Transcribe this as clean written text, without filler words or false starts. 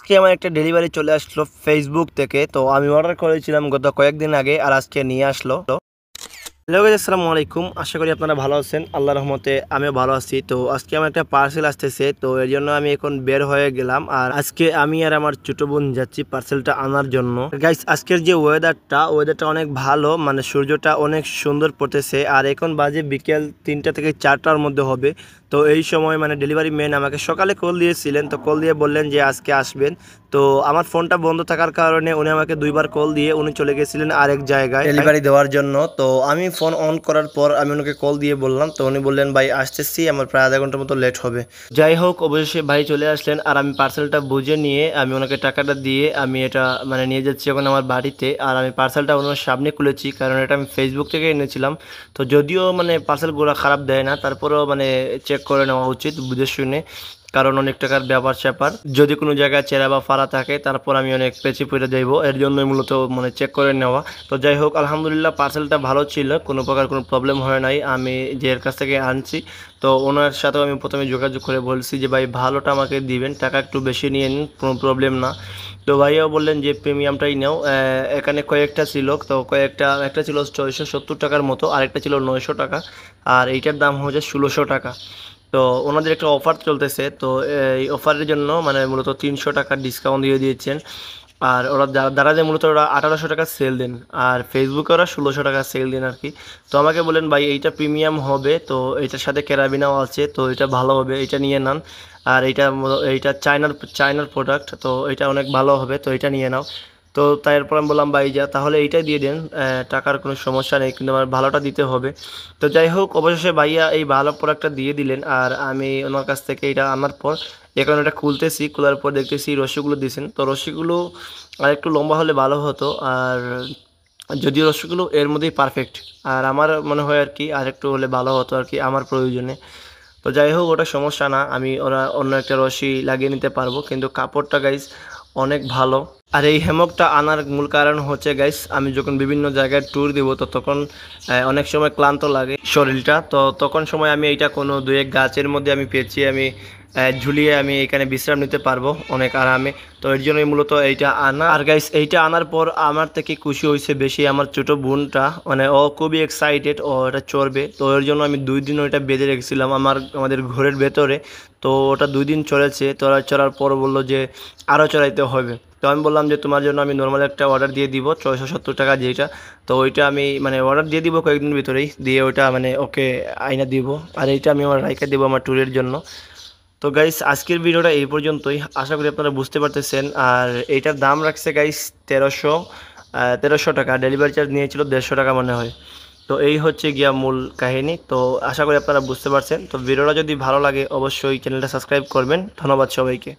আজকে আমার একটা ডেলিভারি চলে আসলো ফেসবুক থেকে। তো আমি অর্ডার করেছিলাম গত কয়েকদিন আগে, আর আজকে নিয়ে আসলো। হ্যালো গাইস, আসসালামু আলাইকুম। আশা করি আপনারা ভালো আছেন। আল্লাহর রহমতে আমিও ভালো আছি। তো আজকে আমার একটা পার্সেল আসতেছে, তো এর জন্য আমি এখন বের হয়ে গেলাম। আর আজকে আমি আর আমার ছোট বোন যাচ্ছি পার্সেলটা আনার জন্য। গাইস, আজকের যে ওয়েদারটা অনেক ভালো, মানে সূর্যটা অনেক সুন্দর পড়তেছে। আর এখন বাজে বিকেল 3টা থেকে 4টার মধ্যে হবে। তো এই সময় মানে ডেলিভারি ম্যান আমাকে সকালে কল দিয়েছিলেন, তো কল দিয়ে বললেন যে আজকে আসবেন। তো আমার ফোনটা বন্ধ থাকার কারণে উনি আমাকে দুইবার কল দিয়ে উনি চলে গেছিলেন আরেক জায়গায় ডেলিভারি দেওয়ার জন্য। তো আমি ফোন অন করার পর আমি ওনাকে কল দিয়ে বললাম, তো উনি বললেন ভাই আসতেছি, আমার প্রায় আধা ঘন্টার মতো লেট হবে। যাই হোক, অবশেষে ভাই চলে আসলেন। আর আমি পার্সেলটা বুঝে নিয়ে আমি ওনাকে টাকাটা দিয়ে আমি এটা মানে নিয়ে যাচ্ছি এখন আমার বাড়িতে। আর আমি পার্সেলটা ওনার সামনে খুলেছি, কারণ এটা আমি ফেসবুক থেকে এনেছিলাম। তো যদিও মানে পার্সেলগুলো খারাপ দেয় না, তারপরেও মানে চেক করে নেওয়া উচিত বুঝে শুনে, কারণ অনেক টাকার ব্যাপার স্যাপার। যদি কোনো জায়গায় চেরা বা ফাড়া থাকে তারপর আমি অনেক পেঁচে পড়ে যাইব, এর জন্যই মূলত মানে চেক করে নেওয়া। তো যাই হোক, আলহামদুলিল্লাহ পার্সেলটা ভালো ছিল, কোনো প্রকার কোনো প্রবলেম হয় নাই। আমি যে এর কাছ থেকে আনছি, তো ওনার সাথেও আমি প্রথমে যোগাযোগ করে বলছি যে ভাই ভালোটা আমাকে দিবেন, টাকা একটু বেশি নিয়ে নিন, কোনো প্রবলেম না। তো ভাইয়াও বললেন যে প্রিমিয়ামটাই নাও। এখানে কয়েকটা ছিল, তো একটা ছিল 670 টাকার মতো, আরেকটা ছিল 900 টাকা, আর এইটার দাম হচ্ছে 1600 টাকা। তো ওনাদের একটা অফার চলতেছে, তো এই অফারের জন্য মানে মূলত 300 টাকার ডিসকাউন্ট দিয়ে দিয়েছেন। আর ওরা দ্বারা যে মূলত ওরা 1800 টাকা সেল দেন, আর ফেসবুকে ওরা 1600 টাকা সেল দেন আর কি। তো আমাকে বলেন ভাই এইটা প্রিমিয়াম হবে, তো এইটার সাথে ক্যারাবিনাও আছে, তো এটা ভালো হবে, এটা নিয়ে নেন। আর এইটা চায়নার প্রোডাক্ট, তো এটা অনেক ভালো হবে, তো এটা নিয়ে নাও। তো তারপর আমি বললাম ভাই যা তাহলে এইটাই দিয়ে দেন, টাকার কোনো সমস্যা নেই, কিন্তু আমার ভালোটা দিতে হবে। তো যাই হোক, অবশেষে ভাইয়া এই ভালো প্রোডাক্টটা দিয়ে দিলেন। আর আমি ওনার কাছ থেকে এটা আনার পর এখন এটা খুলতেছি, খোলার পর দেখতেছি রশিগুলো দিয়েছেন। তো রশিগুলো আর একটু লম্বা হলে ভালো হতো, আর যদিও রশিগুলো এর মধ্যেই পারফেক্ট, আর আমার মনে হয় আর কি আর একটু হলে ভালো হতো আর কি আমার প্রয়োজনে। তো যাই হোক, ওটা সমস্যা না, আমি ওরা অন্য একটা রশি লাগিয়ে নিতে পারবো, কিন্তু কাপড়টা গাইস অনেক ভালো। আর এই হ্যামকটা আনার মূল কারণ হচ্ছে গাইস, আমি যখন বিভিন্ন জায়গায় ট্যুর দিব, তো তখন অনেক সময় ক্লান্ত লাগে শরীরটা, তো তখন সময় আমি এইটা কোনো দুই এক গাছের মধ্যে আমি পেঁচিয়ে আমি ঝুলিয়ে আমি এখানে বিশ্রাম নিতে পারবো অনেক আরামে। তো এর জন্যই মূলত এইটা আনা। আর গাইস, এইটা আনার পর আমার থেকে খুশি হয়েছে বেশি আমার ছোট বোনটা, মানে ও খুবই এক্সাইটেড, ও এটা চড়বে। তো এর জন্য আমি 2 দিন ওইটা বেঁধে রেখেছিলাম আমাদের ঘরের ভেতরে। তো ওটা 2 দিন চলেছে, তো চড়ার পর বললো যে আরও চড়াইতে হবে। তো আমি বললাম যে তোমার জন্য আমি নর্মাল একটা অর্ডার দিয়ে দিব 670 টাকা যেটা। তো ওইটা আমি মানে অর্ডার দিয়ে দিব কয়েকদিনের ভিতরেই, দিয়ে ওইটা মানে ওকে আইনা দিব। আর এইটা আমি আমার রাইখা দিব আমার ট্যুরের জন্য। তো গাইস, আজকের ভিডিওটা এই পর্যন্তই, আশা করি আপনারা বুঝতে পারতেছেন। আর এইটার দাম রাখছে গাইস 1300 টাকা, ডেলিভারি চার্জ নিয়েছিল 150 টাকা মনে হয়। তো এই হচ্ছে গিয়া মূল কাহিনী। তো আশা করি আপনারা বুঝতে পারছেন। তো ভিডিওটা যদি ভালো লাগে অবশ্যই চ্যানেলটা সাবস্ক্রাইব করবেন। ধন্যবাদ সবাইকে।